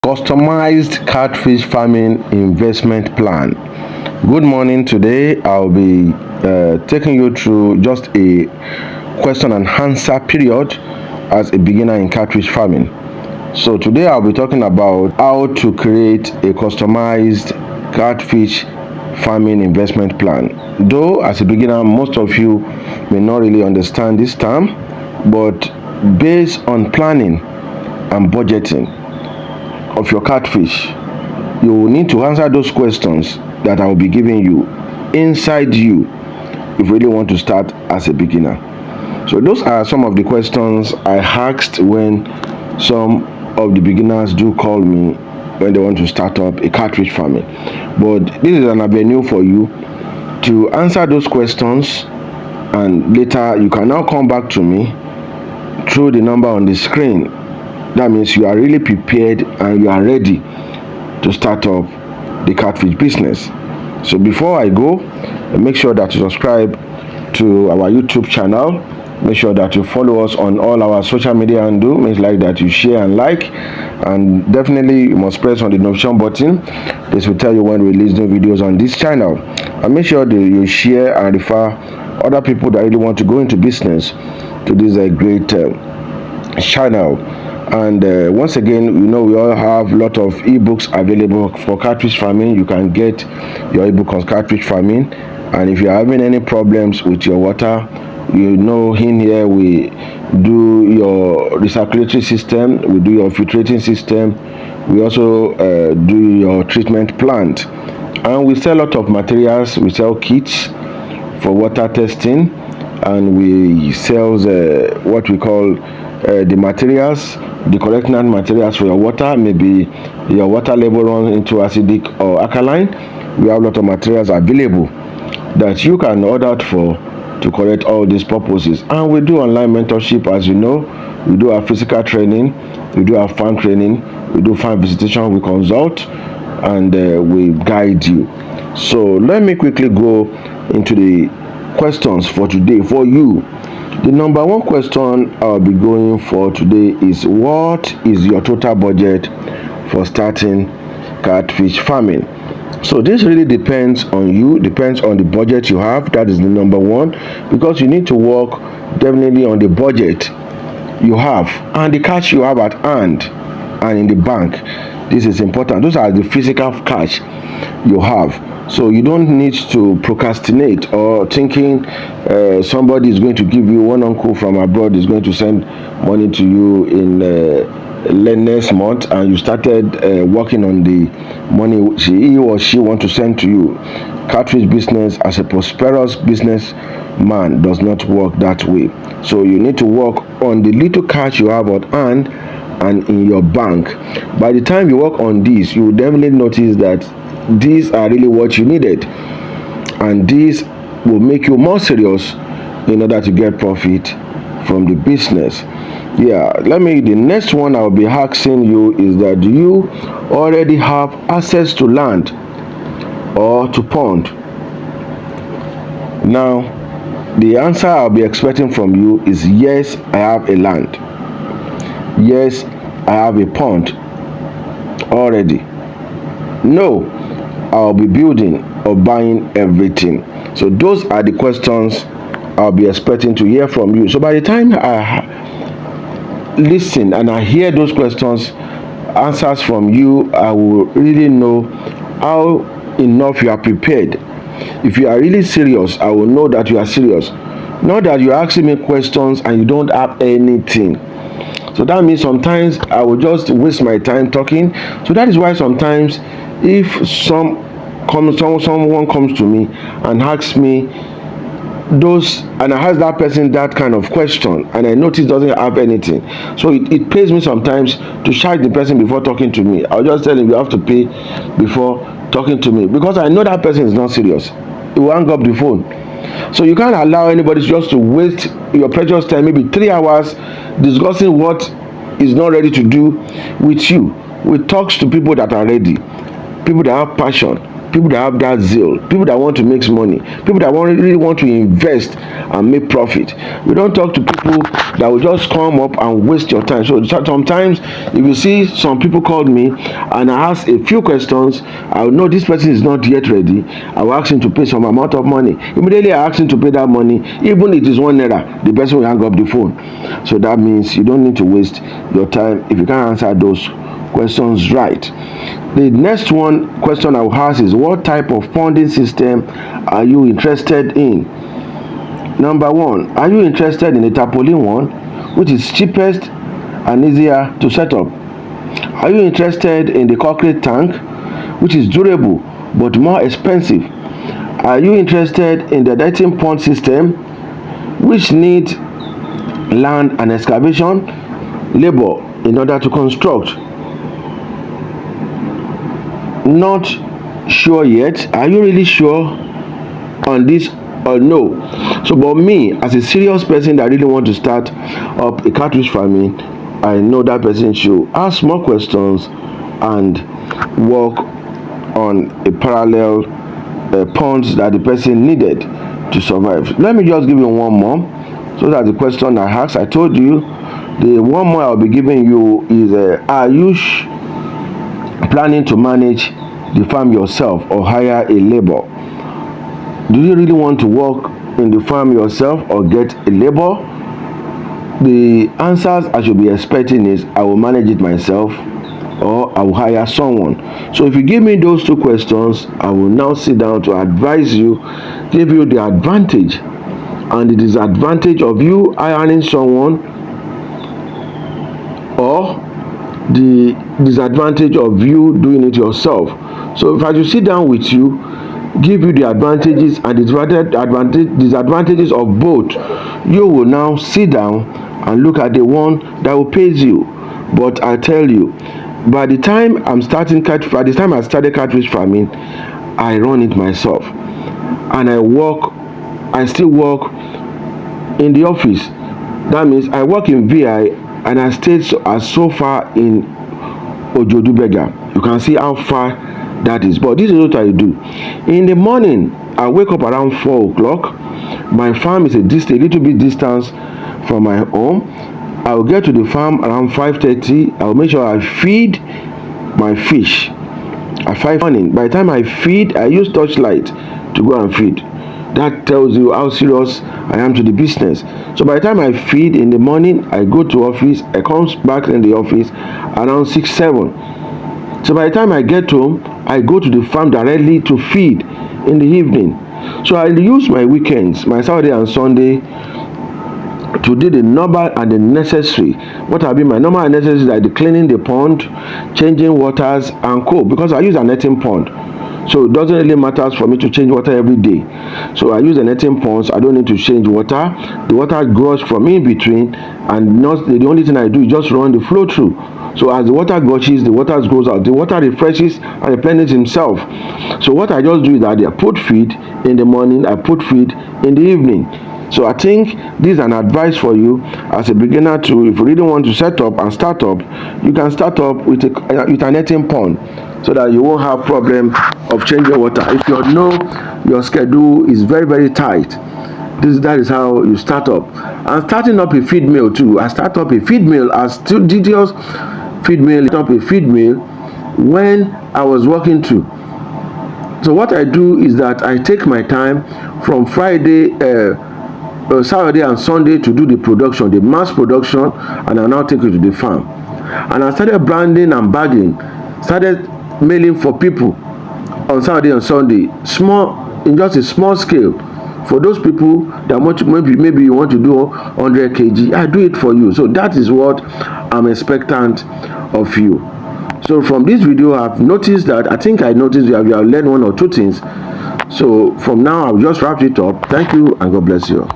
Customized catfish farming investment plan. Good morning. Today I'll be taking you through just a question and answer period as a beginner in catfish farming. So today I'll be talking about how to create a customized catfish farming investment plan. Though as a beginner, most of you may not really understand this term, but based on planning and budgeting of your catfish, you will need to answer those questions that I will be giving you inside you if you really want to start as a beginner. So those are some of the questions I asked when some of the beginners do call me when they want to start up a catfish farming. But this is an avenue for you to answer those questions, and later you can now come back to me through the number on the screen. That means you are really prepared and you are ready to start up the catfish business. So before I go, make sure that you subscribe to our YouTube channel. Make sure that you follow us on all our social media and do make like that you share and like, and definitely you must press on the notification button. This will tell you when we release new videos on this channel. And make sure that you share and refer other people that really want to go into business to this great channel. And once again, we all have a lot of ebooks available for catfish farming. You can get your ebook on catfish farming, and if you're having any problems with your water, in here we do your recirculatory system, we do your filtrating system, we also do your treatment plant, and we sell a lot of materials. We sell kits for water testing, and we sell what we call the materials, the collectant materials for your water. Maybe your water level runs into acidic or alkaline. We have a lot of materials available that you can order for to correct all these purposes. And we do online mentorship, as you know. We do our physical training, we do our farm training, we do farm visitation, we consult, and we guide you. So let me quickly go into the questions for today for you. The number one question I'll be going for today is, what is your total budget for starting catfish farming? So this really depends on you, depends on the budget you have. That is the number one, because you need to work definitely on the budget you have and the cash you have at hand and in the bank. This is important. Those are the physical cash you have. So you don't need to procrastinate or thinking somebody is going to give you, one uncle from abroad is going to send money to you in next month, and you started working on the money he or she want to send to you. Catfish business, as a prosperous businessman, does not work that way. So you need to work on the little cash you have at hand and in your bank. By the time you work on this, you will definitely notice that these are really what you needed, and these will make you more serious in order to get profit from the business. The next one I'll be asking you is that, do you already have access to land or to pond? Now, the answer I'll be expecting from you is yes, I have a land. Yes, I have a pond already. No, I'll be building or buying everything. So those are the questions I'll be expecting to hear from you. So by the time I listen and I hear those questions, answers from you, I will really know how enough you are prepared. If you are really serious, I will know that you are serious. Not that you're asking me questions and you don't have anything. So that means sometimes I will just waste my time talking. So that is why sometimes if someone comes to me and asks me those, and I ask that person that kind of question, and I notice doesn't have anything, so it pays me sometimes to charge the person before talking to me. I'll just tell him you have to pay before talking to me, because I know that person is not serious. He will hang up the phone. So you can't allow anybody just to waste your precious time, maybe 3 hours, discussing what is not ready to do with you. We talk to people that are ready, people that have passion, people that have that zeal, people that want to make money, people that really want to invest and make profit. We don't talk to people that will just come up and waste your time. So sometimes if you see some people called me and I ask a few questions, I will know this person is not yet ready. I will ask him to pay some amount of money. Immediately I ask him to pay that money, even if it is 1 naira, the person will hang up the phone. So that means you don't need to waste your time if you can't answer those questions right. The next question I will ask is, what type of funding system are you interested in? Number 1, are you interested in the tarpaulin one, which is cheapest and easier to set up? Are you interested in the concrete tank, which is durable but more expensive? Are you interested in the dating pond system, which needs land and excavation labor in order to construct? Not sure yet? Are you really sure on this or no? So but me, as a serious person that really want to start up a catfish farming, I know that person should ask more questions and work on a parallel ponds that the person needed to survive. Let me just give you one more. So that the question I asked, I told you, the one more I'll be giving you is, are you planning to manage the farm yourself or hire a labor? Do you really want to work in the farm yourself or get a labor? The answers I should be expecting is, I will manage it myself or I will hire someone. So if you give me those two questions, I will now sit down to advise you, give you the advantage and the disadvantage of you hiring someone, or the disadvantage of you doing it yourself. So if I should sit down with you, give you the advantages and disadvantages of both, you will now sit down and look at the one that will pay you. But I tell you, by the time I started catfish farming, I run it myself, and I still work in the office. That means I work in VI and I stayed so far in Ojodubega. You can see how far that is. But this is what I do. In the morning, I wake up around 4 o'clock. My farm is a little bit distance from my home. I will get to the farm around 5:30. I will make sure I feed my fish at 5 morning. By the time I feed, I use torchlight to go and feed. That tells you how serious I am to the business. So by the time I feed in the morning, I go to office. I come back in the office around 6, 7. So by the time I get home, I go to the farm directly to feed in the evening. So I use my weekends, my Saturday and Sunday, to do the normal and the necessary. What have been my normal and necessary, like the cleaning the pond, changing waters and co, because I use a netting pond. So it doesn't really matter for me to change water every day. So I use the netting ponds. I don't need to change water. The water grows from in between, and not the only thing I do is just run the flow through. So as the water gushes, the water goes out. The water refreshes and replenishes himself. So what I just do is that I put feed in the morning, I put feed in the evening. So I think this is an advice for you as a beginner to, if you really want to set up and start up, you can start up with a netting pond, so that you won't have problem of changing water. If you know your schedule is very, very tight, that is how you start up. And starting up a feed mill too. I start up a feed mill as two details feed mill, when I was working too. So what I do is that I take my time from Friday, Saturday and Sunday to do the production, the mass production, and I now take it to the farm. And I started branding and bagging, started mailing for people on Saturday and Sunday, in just a small scale. For those people that maybe you want to do 100 kg, I do it for you. So that is what I'm expectant of you. So from this video, I've noticed that I noticed you have learned one or two things. So from now, I'll just wrap it up. Thank you and God bless you.